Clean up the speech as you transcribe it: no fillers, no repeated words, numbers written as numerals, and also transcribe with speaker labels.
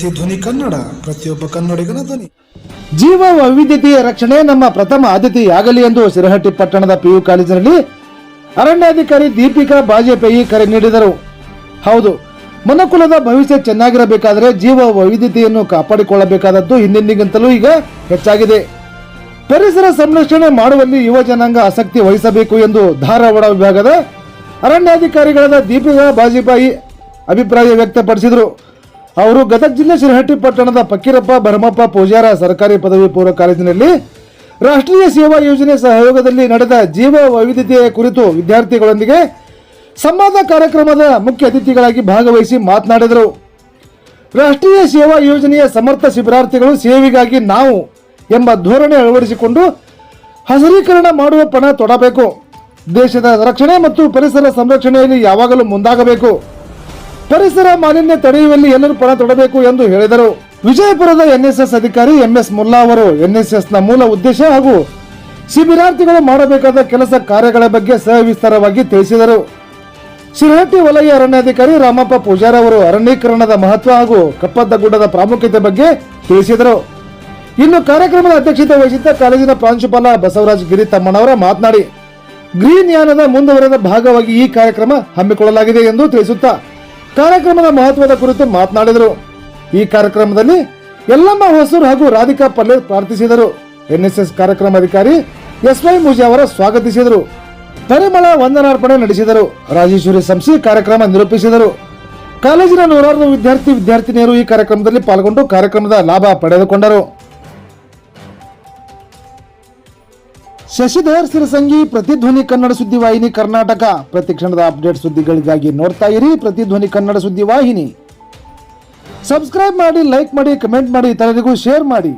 Speaker 1: ಪ್ರತಿಧ್ವನಿ ಕನ್ನಡ, ಪ್ರತಿಯೊಬ್ಬ ಕನ್ನಡಿಗನ ಧ್ವನಿ.
Speaker 2: ಜೀವ ವೈವಿಧ್ಯತೆಯ ರಕ್ಷಣೆ ನಮ್ಮ ಪ್ರಥಮ ಆದ್ಯತೆಯಾಗಲಿ ಎಂದು ಸಿರಹಟ್ಟಿ ಪಟ್ಟಣದ ಪಿಯು ಕಾಲೇಜಿನಲ್ಲಿ ಅರಣ್ಯಾಧಿಕಾರಿ ದೀಪಿಕಾ ಬಾಜಪೇಯಿ ಕರೆ ನೀಡಿದರು. ಹೌದು, ಮನುಕುಲದ ಭವಿಷ್ಯ ಚೆನ್ನಾಗಿರಬೇಕಾದರೆ ಜೀವ ವೈವಿಧ್ಯತೆಯನ್ನು ಕಾಪಾಡಿಕೊಳ್ಳಬೇಕಾದದ್ದು ಹಿಂದೆಂದಿಗಿಂತಲೂ ಈಗ ಹೆಚ್ಚಾಗಿದೆ. ಪರಿಸರ ಸಂರಕ್ಷಣೆ ಮಾಡುವಲ್ಲಿ ಯುವ ಜನಾಂಗ ಆಸಕ್ತಿ ವಹಿಸಬೇಕು ಎಂದು ಧಾರವಾಡ ವಿಭಾಗದ ಅರಣ್ಯಾಧಿಕಾರಿಗಳಾದ ದೀಪಿಕಾ ಬಾಜಪೇಯಿ ಅಭಿಪ್ರಾಯ ವ್ಯಕ್ತಪಡಿಸಿದರು. ಅವರು ಗದಗ ಜಿಲ್ಲೆ ಶಿರಹಟ್ಟಿ ಪಟ್ಟಣದ ಫಕೀರಪ್ಪ ಭರಮಪ್ಪ ಪೂಜಾರ ಸರ್ಕಾರಿ ಪದವಿ ಪೂರ್ವ ಕಾಲೇಜಿನಲ್ಲಿ ರಾಷ್ಟ್ರೀಯ ಸೇವಾ ಯೋಜನೆ ಸಹಯೋಗದಲ್ಲಿ ನಡೆದ ಜೀವ ವೈವಿಧ್ಯತೆಯ ಕುರಿತು ವಿದ್ಯಾರ್ಥಿಗಳೊಂದಿಗೆ ಸಂವಾದ ಕಾರ್ಯಕ್ರಮದ ಮುಖ್ಯ ಅತಿಥಿಗಳಾಗಿ ಭಾಗವಹಿಸಿ ಮಾತನಾಡಿದರು. ರಾಷ್ಟ್ರೀಯ ಸೇವಾ ಯೋಜನೆಯ ಸಮರ್ಥ ಶಿಬಿರಾರ್ಥಿಗಳು ಸೇವೆಗಾಗಿ ನಾವು ಎಂಬ ಧೋರಣೆ ಅಳವಡಿಸಿಕೊಂಡು ಹಸಿರೀಕರಣ ಮಾಡುವ ಪಣ ತೊಡಬೇಕು. ದೇಶದ ರಕ್ಷಣೆ ಮತ್ತು ಪರಿಸರ ಸಂರಕ್ಷಣೆಯಲ್ಲಿ ಯಾವಾಗಲೂ ಮುಂದಾಗಬೇಕು. ಪರಿಸರ ಮಾಲಿನ್ಯ ತಡೆಯುವಲ್ಲಿ ಎಲ್ಲರೂ ಪಣ ತೊಡಬೇಕು ಎಂದು ಹೇಳಿದರು. ವಿಜಯಪುರದ ಎನ್ಎಸ್ಎಸ್ ಅಧಿಕಾರಿ ಎಂಎಸ್ ಮುಲ್ಲಾ ಅವರು ಎನ್ಎಸ್ಎಸ್ನ ಮೂಲ ಉದ್ದೇಶ ಹಾಗೂ ಶಿಬಿರಾರ್ಥಿಗಳು ಮಾಡಬೇಕಾದ ಕೆಲಸ ಕಾರ್ಯಗಳ ಬಗ್ಗೆ ಸವಿಸ್ತಾರವಾಗಿ ತಿಳಿಸಿದರು. ಶಿರಹಟ್ಟಿ ವಲಯ ಅರಣ್ಯಾಧಿಕಾರಿ ರಾಮಪ್ಪ ಪೂಜಾರ ಅವರು ಅರಣ್ಯೀಕರಣದ ಮಹತ್ವ ಹಾಗೂ ಕಪ್ಪತ್ತಗುಡ್ಡದ ಪ್ರಾಮುಖ್ಯತೆ ಬಗ್ಗೆ ತಿಳಿಸಿದರು. ಇನ್ನು ಕಾರ್ಯಕ್ರಮದ ಅಧ್ಯಕ್ಷತೆ ವಹಿಸಿದ್ದ ಕಾಲೇಜಿನ ಪ್ರಾಂಶುಪಾಲ ಬಸವರಾಜ್ ಗಿರಿ ತಮ್ಮಣ್ಣವರ ಮಾತನಾಡಿ, ಗ್ರೀನ್ ಯಾನದ ಮುಂದುವರೆದ ಭಾಗವಾಗಿ ಈ ಕಾರ್ಯಕ್ರಮ ಹಮ್ಮಿಕೊಳ್ಳಲಾಗಿದೆ ಎಂದು ತಿಳಿಸುತ್ತಾ ಕಾರ್ಯಕ್ರಮದ ಮಹತ್ವದ ಕುರಿತು ಮಾತನಾಡಿದರು. ಈ ಕಾರ್ಯಕ್ರಮದಲ್ಲಿ ಯಲ್ಲಮ್ಮ ಹೊಸೂರು ಹಾಗೂ ರಾಧಿಕಾ ಪಲ್ಲೆ ಪ್ರಾರ್ಥಿಸಿದರು. ಎನ್ಎಸ್ಎಸ್ ಕಾರ್ಯಕ್ರಮ ಅಧಿಕಾರಿ ಎಸ್ವೈ ಮುಜಾವರ ಸ್ವಾಗತಿಸಿದರು. ಪರಿಮಳ ವಂದನಾರ್ಪಣೆ ನಡೆಸಿದರು. ರಾಜೇಶ್ವರಿ ಸಂಸಿ ಕಾರ್ಯಕ್ರಮ ನಿರೂಪಿಸಿದರು. ಕಾಲೇಜಿನ ನೂರಾರು ವಿದ್ಯಾರ್ಥಿನಿಯರು ಈ ಕಾರ್ಯಕ್ರಮದಲ್ಲಿ ಪಾಲ್ಗೊಂಡು ಕಾರ್ಯಕ್ರಮದ ಲಾಭ ಪಡೆದುಕೊಂಡರು. ಶಶಿಧರ್ ಸಿರಸಂಗಿ, ಪ್ರತಿಧ್ವನಿ ಕನ್ನಡ ಸುದ್ದಿವಾಹಿನಿ ಕರ್ನಾಟಕ. ಪ್ರತಿಕ್ಷಣದ ಅಪ್ಡೇಟ್ ಸುದ್ದಿಗಳಿಗಾಗಿ ನೋಡ್ತಾ ಇರಿ ಪ್ರತಿಧ್ವನಿ ಕನ್ನಡ ಸುದ್ದಿವಾಹಿನಿ. ಸಬ್ಸ್ಕ್ರೈಬ್ ಮಾಡಿ, ಲೈಕ್ ಮಾಡಿ, ಕಮೆಂಟ್ ಮಾಡಿ, ಇತರರಿಗೂ ಶೇರ್ ಮಾಡಿ.